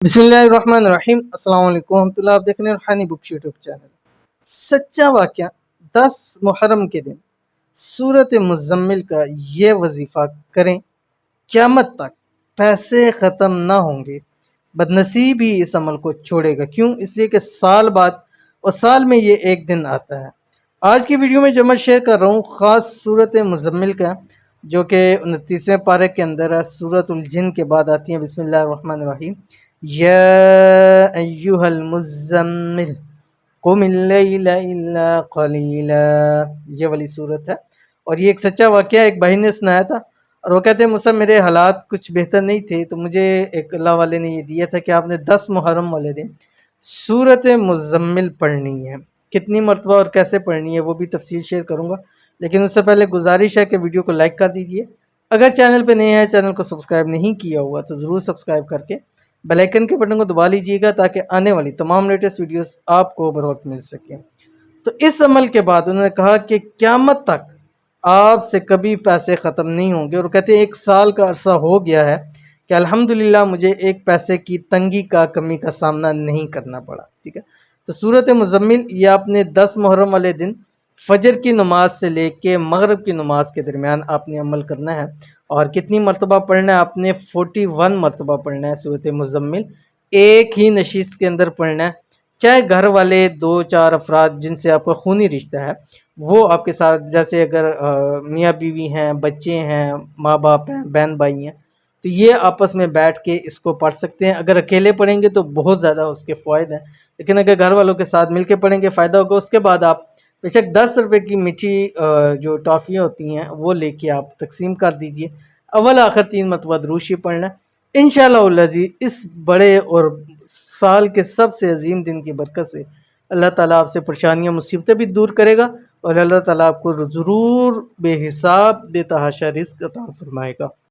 बिस्मिल्लाहिर्रहमानिर्रहीम। अस्सलाम वालेकुम रहमतुल्लाह। आप देख रहे हैं रूहानी बुक्स यूट्यूब चैनल। सच्चा वाक़या 10 मुहर्रम के दिन सूरत मुज़म्मिल का ये वजीफ़ा करें, क़यामत तक पैसे ख़त्म ना होंगे। बदनसीब ही इस अमल को छोड़ेगा। क्यों? इसलिए कि साल बाद और साल में ये एक दिन आता है। आज की वीडियो में जो मैं शेयर कर रहा हूँ ख़ास सूरत मुज़म्मिल का, जो कि 29वें पारे के अंदर है। सूरतुल जिन के बाद आती है बिस्मिल्लाहिर्रहमानिर्रहीम, या अय्युहल मुज़म्मिल कुमिल लैला इल्ला क़लीला। ये वाली सूरत है और ये एक सच्चा वाक़या एक भाई ने सुनाया था। और वो कहते हैं मुझसे मेरे हालात कुछ बेहतर नहीं थे, तो मुझे एक अल्लाह वाले ने ये दिया था कि आपने 10 मुहर्रम वाले दिन सूरत मुज़म्मिल पढ़नी है। कितनी मरतबा और कैसे पढ़नी है वो भी तफसील शेयर करूँगा, लेकिन उससे पहले गुजारिश है कि वीडियो को लाइक कर दीजिए। अगर चैनल पे नए हैं, चैनल को सब्सक्राइब नहीं किया हुआ तो ज़रूर सब्सक्राइब करके बेल आइकन के बटन को दबा लीजिएगा ताकि आने वाली तमाम लेटेस्ट वीडियोस आपको बर वक्त मिल सके। तो इस अमल के बाद उन्होंने कहा कि क़यामत तक आपसे कभी पैसे ख़त्म नहीं होंगे। और कहते हैं 1 साल का अरसा हो गया है कि अल्हम्दुलिल्लाह मुझे एक पैसे की तंगी का कमी का सामना नहीं करना पड़ा। ठीक है, तो सूरत मुज़म्मिल ये आपने 10 मुहर्रम वाले दिन फजर की नमाज से लेके मगरिब की नमाज के दरमियान आपने अमल करना है। और कितनी मरतबा पढ़ना है आपने? 41 मरतबा पढ़ना है सूरत मुज़म्मिल, एक ही नशिस्त के अंदर पढ़ना है। चाहे घर वाले 2-4 अफराद जिनसे आपका खूनी रिश्ता है वो आपके साथ, जैसे अगर मियाँ बीवी हैं, बच्चे हैं, माँ बाप हैं, बहन भाई हैं, तो ये आपस में बैठ के इसको पढ़ सकते हैं। अगर अकेले पढ़ेंगे तो बहुत ज़्यादा उसके फ़ायदे हैं, लेकिन अगर घर वालों के साथ मिल के पढ़ेंगे फ़ायदा होगा। उसके बाद आप बेशक 10 रुपये की मीठी जो टॉफ़ियाँ होती हैं वो लेके आप तकसीम कर दीजिए। अव्वल आखिर 3 मरतबा दुरूद शरीफ पढ़ना है। इंशाअल्लाह इस बड़े और साल के सबसे अजीम दिन की बरकत से अल्लाह ताला आपसे परेशानियाँ मुसीबतें भी दूर करेगा और अल्लाह ताला आपको ज़रूर बेहिसाब बेतहाशा रिज़्क़ अता फरमाएगा।